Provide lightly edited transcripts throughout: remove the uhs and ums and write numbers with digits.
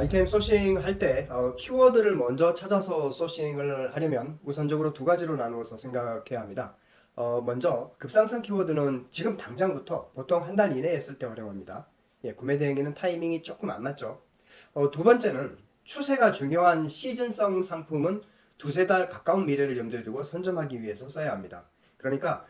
아이템 소싱 할 때 키워드를 먼저 찾아서 소싱을 하려면 우선적으로 두 가지로 나누어서 생각해야 합니다. 먼저 급상승 키워드는 지금 당장부터 보통 한 달 이내에 쓸 때 활용합니다. 예, 구매 대행에는 타이밍이 조금 안 맞죠. 두 번째는 추세가 중요한 시즌성 상품은 두세 달 가까운 미래를 염두에 두고 선점하기 위해서 써야 합니다. 그러니까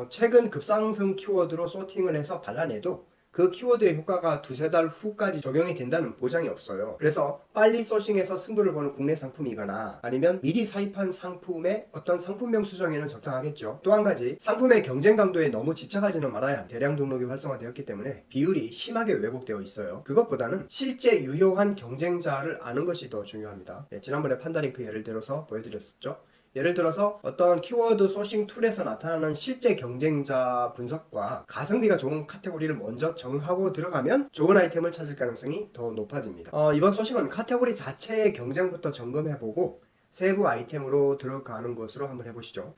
최근 급상승 키워드로 소팅을 해서 발라내도 그 키워드의 효과가 두세 달 후까지 적용이 된다는 보장이 없어요. 그래서 빨리 소싱해서 승부를 보는 국내 상품이거나 아니면 미리 사입한 상품의 어떤 상품명 수정에는 적당하겠죠. 또 한 가지, 상품의 경쟁 강도에 너무 집착하지는 말아야 합니다. 대량 등록이 활성화되었기 때문에 비율이 심하게 왜곡되어 있어요. 그것보다는 실제 유효한 경쟁자를 아는 것이 더 중요합니다. 지난번에 판다링크 예를 들어서 보여드렸었죠. 예를 들어서 어떤 키워드 소싱 툴에서 나타나는 실제 경쟁자 분석과 가성비가 좋은 카테고리를 먼저 정하고 들어가면 좋은 아이템을 찾을 가능성이 더 높아집니다. 이번 소싱은 카테고리 자체의 경쟁부터 점검해보고 세부 아이템으로 들어가는 것으로 한번 해보시죠.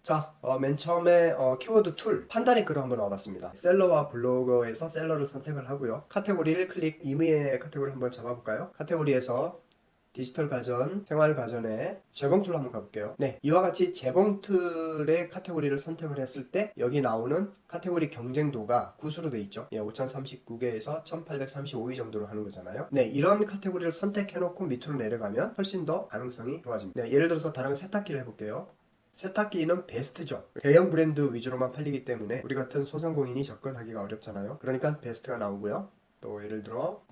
자, 맨 처음에 키워드 툴 판다링크로 한번 와봤습니다. 셀러와 블로거에서 셀러를 선택을 하고요. 카테고리를 클릭, 임의의 카테고리 한번 잡아볼까요? 카테고리에서 디지털 가전, 생활 가전에 재봉틀로 한번 가볼게요. 네, 이와 같이 재봉틀의 카테고리를 선택을 했을 때 여기 나오는 카테고리 경쟁도가 구수로 돼 있죠. 예, 5039개에서 1835위 정도로 하는 거잖아요. 네, 이런 카테고리를 선택해놓고 밑으로 내려가면 훨씬 더 가능성이 좋아집니다. 네, 예를 들어서 다른 세탁기를 해볼게요. 세탁기는 베스트죠. 대형 브랜드 위주로만 팔리기 때문에 우리 같은 소상공인이 접근하기가 어렵잖아요. 그러니까 베스트가 나오고요. 또 예를 들어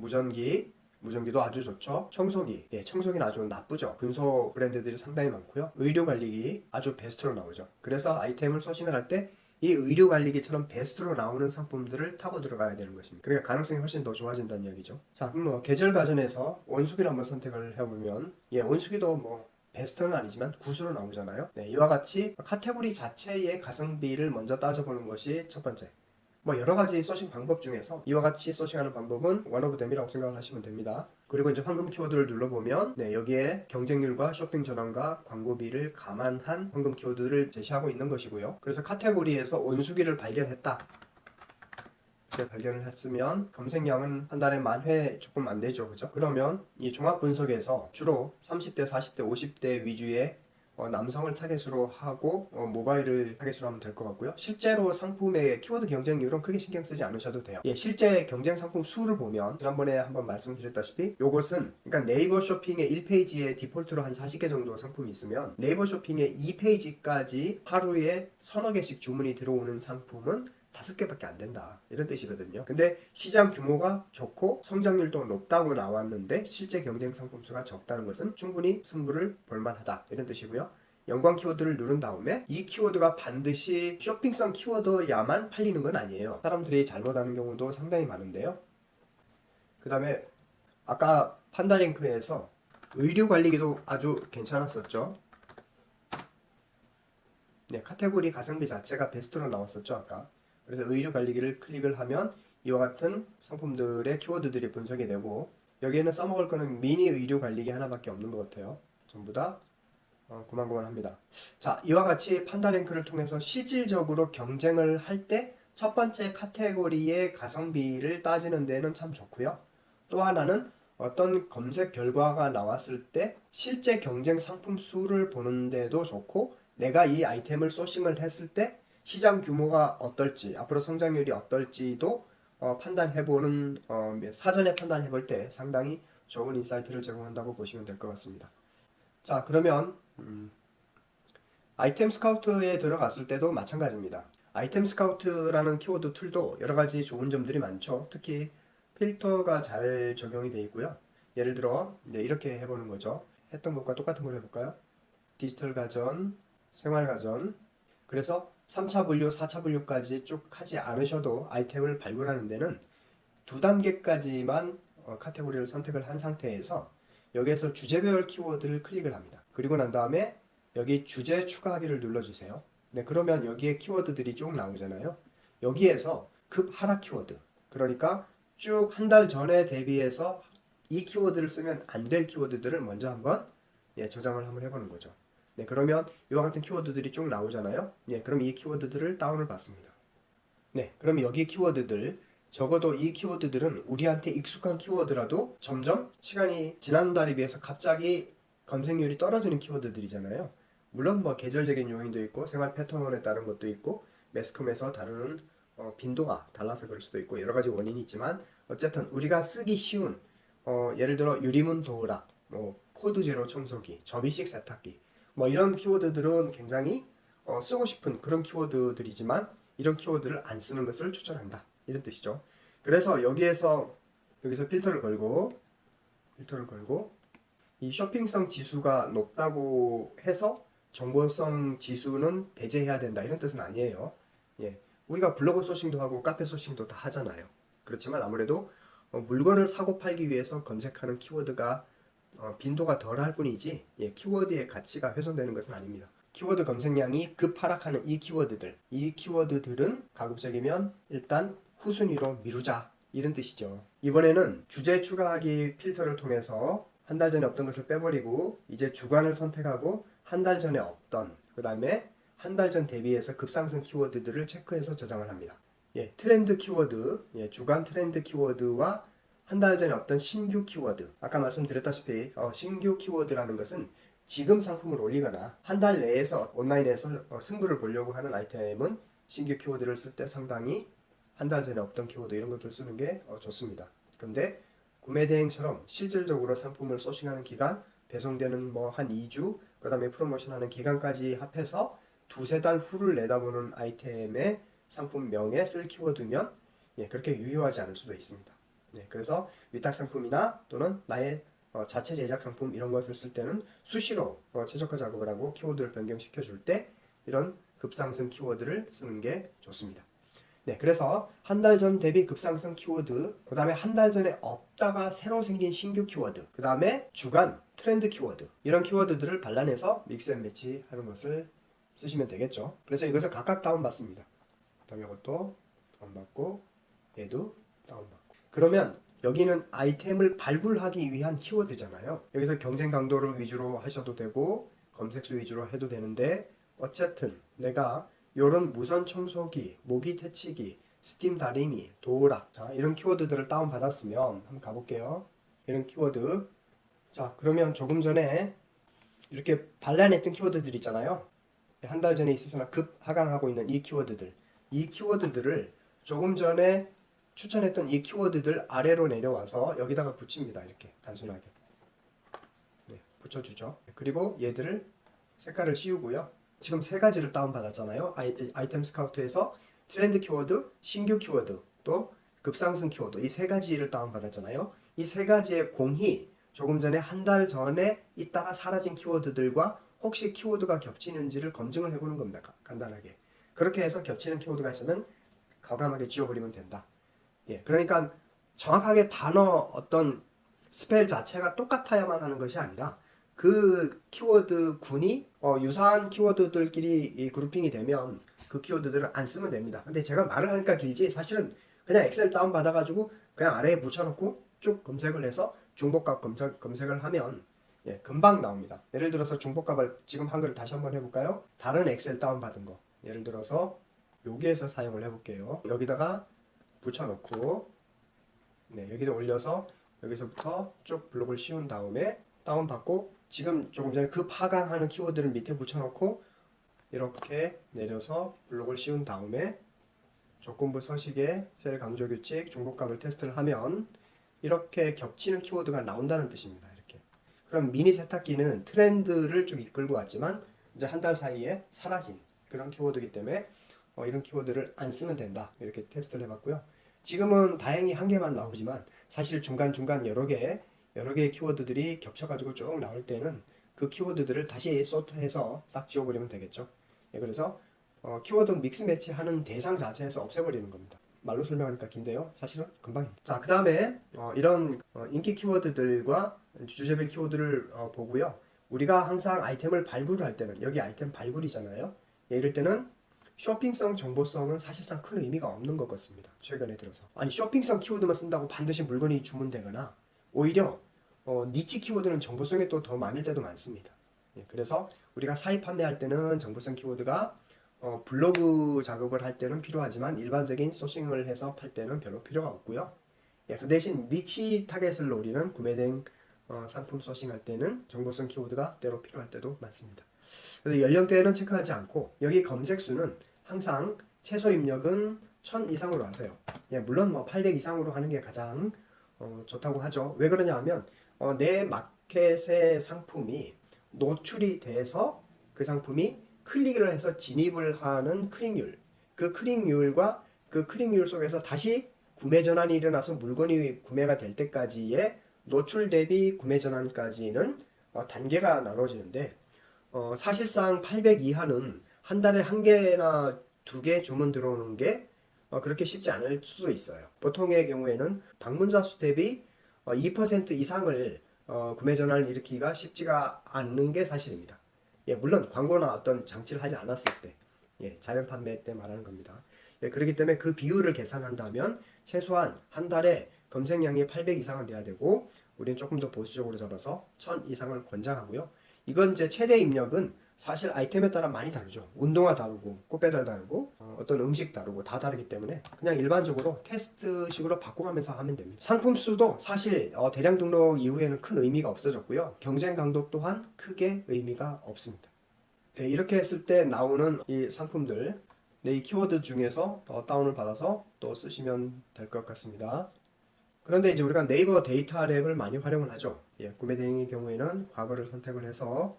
무전기도 아주 좋죠. 청소기, 예, 청소기는 아주 나쁘죠. 근소 브랜드들이 상당히 많고요. 의료관리기 아주 베스트로 나오죠. 그래서 아이템을 소싱을 할 때 이 의료관리기처럼 베스트로 나오는 상품들을 타고 들어가야 되는 것입니다. 그러니까 가능성이 훨씬 더 좋아진다는 이야기죠. 자, 그럼 계절 가전에서 온수기를 한번 선택을 해보면, 예, 온수기도 베스트는 아니지만 구수로 나오잖아요. 네, 이와 같이 카테고리 자체의 가성비를 먼저 따져보는 것이 첫 번째. 여러 가지 소싱 방법 중에서 이와 같이 소싱하는 방법은 원 오브 댐이라고 생각하시면 됩니다. 그리고 이제 황금 키워드를 눌러보면 여기에 경쟁률과 쇼핑 전환과 광고비를 감안한 황금 키워드를 제시하고 있는 것이고요. 그래서 카테고리에서 온수기를 발견했다. 발견을 했으면 검색량은 한 달에 10,000회 조금 안 되죠, 그죠? 그러면 이 종합 분석에서 주로 30대, 40대, 50대 위주의 남성을 타겟으로 하고 모바일을 타겟으로 하면 될 것 같고요. 실제로 상품의 키워드 경쟁률은 크게 신경 쓰지 않으셔도 돼요. 예, 실제 경쟁 상품 수를 보면 지난번에 한번 말씀드렸다시피 요것은 그러니까 네이버 쇼핑의 1페이지에 디폴트로 한 40개 정도 상품이 있으면 네이버 쇼핑의 2페이지까지 하루에 서너 개씩 주문이 들어오는 상품은 5개밖에 안 된다, 이런 뜻이거든요. 근데 시장 규모가 좋고 성장률도 높다고 나왔는데 실제 경쟁 상품 수가 적다는 것은 충분히 승부를 볼만하다, 이런 뜻이고요. 연관 키워드를 누른 다음에 이 키워드가 반드시 쇼핑성 키워드야만 팔리는 건 아니에요. 사람들이 잘못하는 경우도 상당히 많은데요. 그 다음에 아까 판다링크에서 의류관리기도 아주 괜찮았었죠. 네, 카테고리 가성비 자체가 베스트로 나왔었죠, 아까. 그래서 의류 관리기를 클릭을 하면 이와 같은 상품들의 키워드들이 분석이 되고, 여기에는 써먹을 거는 미니 의류 관리기 하나밖에 없는 것 같아요. 전부 다 고만고만합니다. 자, 이와 같이 판다랭크를 통해서 실질적으로 경쟁을 할 때 첫 번째 카테고리의 가성비를 따지는 데는 참 좋고요. 또 하나는 어떤 검색 결과가 나왔을 때 실제 경쟁 상품 수를 보는데도 좋고, 내가 이 아이템을 소싱을 했을 때 시장 규모가 어떨지, 앞으로 성장률이 어떨지도 판단해보는, 사전에 판단해볼 때 상당히 좋은 인사이트를 제공한다고 보시면 될 것 같습니다. 자, 그러면 아이템 스카우트에 들어갔을 때도 마찬가지입니다. 아이템 스카우트라는 키워드 툴도 여러 가지 좋은 점들이 많죠. 특히 필터가 잘 적용이 되어 있고요. 예를 들어 이렇게 해보는 거죠. 했던 것과 똑같은 걸 해볼까요? 디지털 가전, 생활 가전. 그래서 3차 분류, 4차 분류까지 쭉 하지 않으셔도 아이템을 발굴하는 데는 2단계까지만 카테고리를 선택을 한 상태에서 여기에서 주제별 키워드를 클릭을 합니다. 그리고 난 다음에 여기 주제 추가하기를 눌러주세요. 네, 그러면 여기에 키워드들이 쭉 나오잖아요. 여기에서 급 하락 키워드, 그러니까 쭉 한 달 전에 대비해서 이 키워드를 쓰면 안 될 키워드들을 먼저 한번 저장을 한번 해보는 거죠. 네, 그러면 이와 같은 키워드들이 쭉 나오잖아요. 네, 그럼 이 키워드들을 다운을 받습니다. 네, 그럼 여기 키워드들 적어도 이 키워드들은 우리한테 익숙한 키워드라도 점점 시간이 지난 달에 비해서 갑자기 검색률이 떨어지는 키워드들이잖아요. 물론 뭐 계절적인 요인도 있고 생활 패턴에 따른 것도 있고 매스컴에서 다루는 빈도가 달라서 그럴 수도 있고 여러 가지 원인이 있지만 어쨌든 우리가 쓰기 쉬운 예를 들어 유리문 도어락, 뭐 코드 제로 청소기, 접이식 세탁기 뭐 이런 키워드들은 굉장히 쓰고 싶은 그런 키워드들이지만 이런 키워드를 안 쓰는 것을 추천한다. 이런 뜻이죠. 그래서 여기서 필터를 걸고 이 쇼핑성 지수가 높다고 해서 정보성 지수는 배제해야 된다. 이런 뜻은 아니에요. 예. 우리가 블로그 소싱도 하고 카페 소싱도 다 하잖아요. 그렇지만 아무래도 물건을 사고 팔기 위해서 검색하는 키워드가 빈도가 덜할 뿐이지 키워드의 가치가 훼손되는 것은 아닙니다. 키워드 검색량이 급하락하는 이 키워드들은 가급적이면 일단 후순위로 미루자 이런 뜻이죠. 이번에는 주제 추가하기 필터를 통해서 한 달 전에 없던 것을 빼버리고 이제 주간을 선택하고 한 달 전에 없던 그 다음에 한 달 전 대비해서 급상승 키워드들을 체크해서 저장을 합니다. 트렌드 키워드, 주간 트렌드 키워드와 한 달 전에 없던 신규 키워드. 아까 말씀드렸다시피 신규 키워드라는 것은 지금 상품을 올리거나 한 달 내에서 온라인에서 승부를 보려고 하는 아이템은 신규 키워드를 쓸 때 상당히 한 달 전에 없던 키워드 이런 것들 쓰는 게 좋습니다. 그런데 구매 대행처럼 실질적으로 상품을 소싱하는 기간, 배송되는 뭐 한 2주, 그 다음에 프로모션하는 기간까지 합해서 두세 달 후를 내다보는 아이템의 상품명에 쓸 키워드면 그렇게 유효하지 않을 수도 있습니다. 그래서 위탁 상품이나 또는 나의 자체 제작 상품 이런 것을 쓸 때는 수시로 최적화 작업을 하고 키워드를 변경시켜 줄 때 이런 급상승 키워드를 쓰는 게 좋습니다. 그래서 한 달 전 대비 급상승 키워드, 그 다음에 한 달 전에 없다가 새로 생긴 신규 키워드, 그 다음에 주간 트렌드 키워드 이런 키워드들을 발라내서 믹스 앤 매치 하는 것을 쓰시면 되겠죠. 그래서 이것을 각각 다운받습니다. 그다음에 이것도 다운받고 얘도 다운받고 그러면 여기는 아이템을 발굴하기 위한 키워드잖아요. 여기서 경쟁 강도를 위주로 하셔도 되고 검색수 위주로 해도 되는데 어쨌든 내가 이런 무선 청소기, 모기 퇴치기, 스팀 다리미, 도어락 자 이런 키워드들을 다운받았으면 한번 가볼게요. 이런 키워드 자 그러면 조금 전에 이렇게 발라냈던 키워드들 있잖아요. 한 달 전에 있었으나 급 하강하고 있는 이 키워드들을 조금 전에 추천했던 이 키워드들 아래로 내려와서 여기다가 붙입니다. 이렇게 단순하게 붙여주죠. 그리고 얘들을 색깔을 씌우고요. 지금 세 가지를 다운받았잖아요. 아이템 스카우트에서 트렌드 키워드, 신규 키워드, 또 급상승 키워드 이 세 가지를 다운받았잖아요. 이 세 가지의 공이 조금 전에 한 달 전에 있다가 사라진 키워드들과 혹시 키워드가 겹치는지를 검증을 해보는 겁니다. 간단하게. 그렇게 해서 겹치는 키워드가 있으면 과감하게 지워버리면 된다. 그러니까 정확하게 단어 어떤 스펠 자체가 똑같아야만 하는 것이 아니라 그 키워드 군이 유사한 키워드들끼리 이 그룹핑이 되면 그 키워드들을 안 쓰면 됩니다. 근데 제가 말을 하니까 길지 사실은 그냥 엑셀 다운 받아가지고 그냥 아래에 붙여놓고 쭉 검색을 해서 중복값 검색을 하면 금방 나옵니다. 예를 들어서 중복값을 지금 한글을 다시 한번 해볼까요? 다른 엑셀 다운 받은 거 예를 들어서 여기에서 사용을 해볼게요. 여기다가 붙여놓고 여기다 올려서 여기서부터 쭉 블록을 씌운 다음에 다운받고 지금 조금 전에 급 하강하는 키워드를 밑에 붙여놓고 이렇게 내려서 블록을 씌운 다음에 조건부 서식에 셀 강조 규칙 중복값을 테스트를 하면 이렇게 겹치는 키워드가 나온다는 뜻입니다. 이렇게. 그럼 미니 세탁기는 트렌드를 쭉 이끌고 왔지만 이제 한 달 사이에 사라진 그런 키워드이기 때문에 이런 키워드를 안 쓰면 된다. 이렇게 테스트를 해봤고요. 지금은 다행히 한 개만 나오지만 사실 중간중간 여러 개의 키워드들이 겹쳐가지고 쭉 나올 때는 그 키워드들을 다시 소트해서 싹 지워버리면 되겠죠. 그래서 키워드 믹스 매치 하는 대상 자체에서 없애버리는 겁니다. 말로 설명하니까 긴데요. 사실은 금방입니다. 자, 그 다음에 이런 인기 키워드들과 주제별 키워드를 보고요. 우리가 항상 아이템을 발굴할 때는 여기 아이템 발굴이잖아요. 이럴 때는 쇼핑성, 정보성은 사실상 큰 의미가 없는 것 같습니다. 최근에 들어서. 아니 쇼핑성 키워드만 쓴다고 반드시 물건이 주문되거나 오히려 니치 키워드는 정보성이 또 더 많을 때도 많습니다. 그래서 우리가 사입 판매할 때는 정보성 키워드가 블로그 작업을 할 때는 필요하지만 일반적인 소싱을 해서 팔 때는 별로 필요가 없고요. 그 대신 니치 타겟을 노리는 구매된 상품 소싱할 때는 정보성 키워드가 때로 필요할 때도 많습니다. 그래서 연령대는 체크하지 않고 여기 검색수는 항상 최소 입력은 1000 이상으로 하세요. 물론 뭐 800 이상으로 하는 게 가장 좋다고 하죠. 왜 그러냐 하면 내 마켓의 상품이 노출이 돼서 그 상품이 클릭을 해서 진입을 하는 클릭률, 그 클릭률과 그 클릭률 속에서 다시 구매 전환이 일어나서 물건이 구매가 될 때까지의 노출 대비 구매 전환까지는 단계가 나눠지는데 사실상 800 이하는 한 달에 한 개나 두 개 주문 들어오는 게 그렇게 쉽지 않을 수도 있어요. 보통의 경우에는 방문자 수 대비 2% 이상을 구매 전환을 일으키기가 쉽지가 않는 게 사실입니다. 물론 광고나 어떤 장치를 하지 않았을 때, 자연 판매 때 말하는 겁니다. 그렇기 때문에 그 비율을 계산한다면 최소한 한 달에 검색량이 800 이상은 돼야 되고 우리는 조금 더 보수적으로 잡아서 1000 이상을 권장하고요. 이건 이제 최대 입력은 사실 아이템에 따라 많이 다르죠. 운동화 다르고 꽃배달 다르고 어떤 음식 다르고 다 다르기 때문에 그냥 일반적으로 테스트식으로 바꿔가면서 하면 됩니다. 상품 수도 사실 대량 등록 이후에는 큰 의미가 없어졌고요. 경쟁 강도 또한 크게 의미가 없습니다. 이렇게 했을 때 나오는 이 상품들, 이 키워드 중에서 다운을 받아서 또 쓰시면 될 것 같습니다. 그런데 이제 우리가 네이버 데이터 랩을 많이 활용을 하죠. 구매 대행의 경우에는 과거를 선택을 해서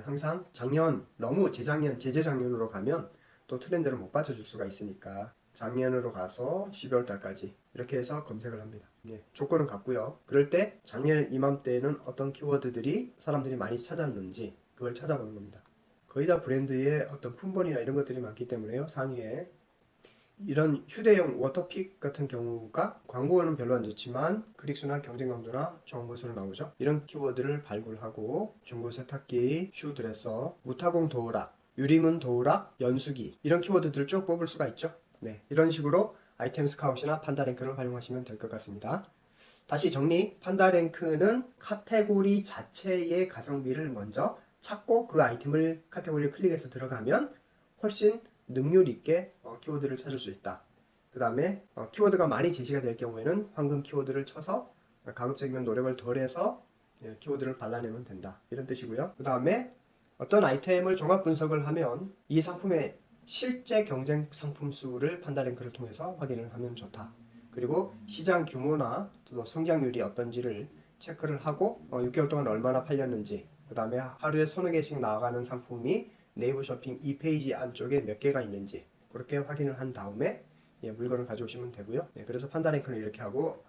항상 작년, 너무 재작년, 재재작년으로 가면 또 트렌드를 못 받쳐줄 수가 있으니까 작년으로 가서 12월 달까지 이렇게 해서 검색을 합니다. 조건은 같고요. 그럴 때 작년 이맘때에는 어떤 키워드들이 사람들이 많이 찾았는지 그걸 찾아보는 겁니다. 거의 다 브랜드의 어떤 품번이나 이런 것들이 많기 때문에요. 상위에 이런 휴대용 워터픽 같은 경우가 광고는 별로 안 좋지만 클릭수나 경쟁 강도나 좋은 것으로 나오죠. 이런 키워드를 발굴하고 중고 세탁기, 슈드레서, 무타공 도어락, 유리문 도어락, 연수기 이런 키워드들을 쭉 뽑을 수가 있죠. 이런 식으로 아이템 스카웃이나 판다랭크를 활용하시면 될 것 같습니다. 다시 정리, 판다랭크는 카테고리 자체의 가성비를 먼저 찾고 그 아이템을 카테고리를 클릭해서 들어가면 훨씬 능률 있게 키워드를 찾을 수 있다. 그 다음에 키워드가 많이 제시가 될 경우에는 황금 키워드를 쳐서 가급적이면 노력을 덜해서 키워드를 발라내면 된다. 이런 뜻이고요. 그 다음에 어떤 아이템을 종합 분석을 하면 이 상품의 실제 경쟁 상품 수를 판다랭크를 통해서 확인을 하면 좋다. 그리고 시장 규모나 또 성장률이 어떤지를 체크를 하고 6개월 동안 얼마나 팔렸는지 그 다음에 하루에 서너 개씩 나가는 상품이 네이버 쇼핑 2페이지 안쪽에 몇 개가 있는지 그렇게 확인을 한 다음에 물건을 가져오시면 되고요. 그래서 판다랭크는 이렇게 하고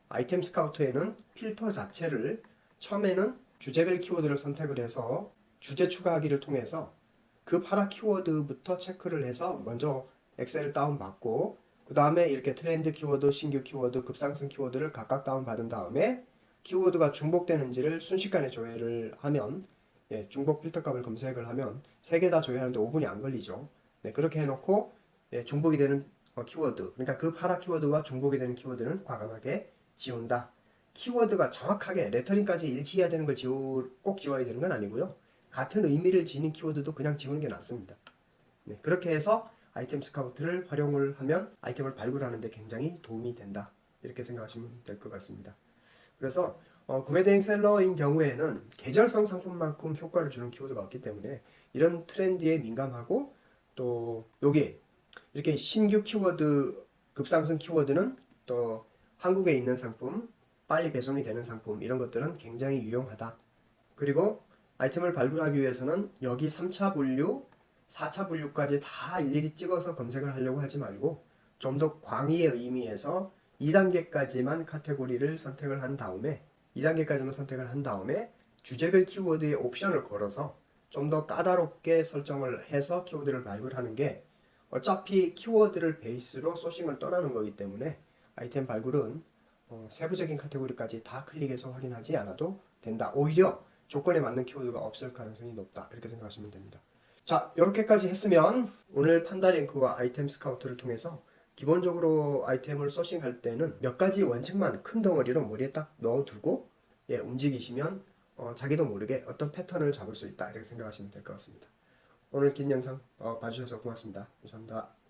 아이템 스카우트에는 필터 자체를 처음에는 주제별 키워드를 선택을 해서 주제 추가하기를 통해서 그 파라 키워드부터 체크를 해서 먼저 엑셀을 다운받고 그 다음에 이렇게 트렌드 키워드, 신규 키워드, 급상승 키워드를 각각 다운받은 다음에 키워드가 중복되는지를 순식간에 조회를 하면 중복 필터 값을 검색을 하면 3개 다 조회하는데 5분이 안 걸리죠. 그렇게 해놓고 중복이 되는 키워드, 그러니까 그 파라 키워드와 중복이 되는 키워드는 과감하게 지운다. 키워드가 정확하게 레터링까지 일치해야 되는 걸 꼭 지워야 되는 건 아니고요. 같은 의미를 지닌 키워드도 그냥 지우는 게 낫습니다. 그렇게 해서 아이템 스카우트를 활용을 하면 아이템을 발굴하는 데 굉장히 도움이 된다. 이렇게 생각하시면 될 것 같습니다. 그래서 구매 대행 셀러인 경우에는 계절성 상품만큼 효과를 주는 키워드가 없기 때문에 이런 트렌드에 민감하고 또 여기 이렇게 신규 키워드, 급상승 키워드는 또 한국에 있는 상품, 빨리 배송이 되는 상품 이런 것들은 굉장히 유용하다. 그리고 아이템을 발굴하기 위해서는 여기 3차 분류, 4차 분류까지 다 일일이 찍어서 검색을 하려고 하지 말고 좀 더 광의의 의미에서 2단계까지만 카테고리를 선택을 한 다음에 2단계까지만 선택을 한 다음에 주제별 키워드의 옵션을 걸어서 좀 더 까다롭게 설정을 해서 키워드를 발굴하는 게 어차피 키워드를 베이스로 소싱을 떠나는 거기 때문에 아이템 발굴은 세부적인 카테고리까지 다 클릭해서 확인하지 않아도 된다. 오히려 조건에 맞는 키워드가 없을 가능성이 높다. 이렇게 생각하시면 됩니다. 자, 이렇게까지 했으면 오늘 판다링크와 아이템 스카우트를 통해서 기본적으로 아이템을 소싱할 때는 몇 가지 원칙만 큰 덩어리로 머리에 딱 넣어두고 움직이시면 자기도 모르게 어떤 패턴을 잡을 수 있다. 이렇게 생각하시면 될 것 같습니다. 오늘 긴 영상 봐주셔서 고맙습니다. 감사합니다.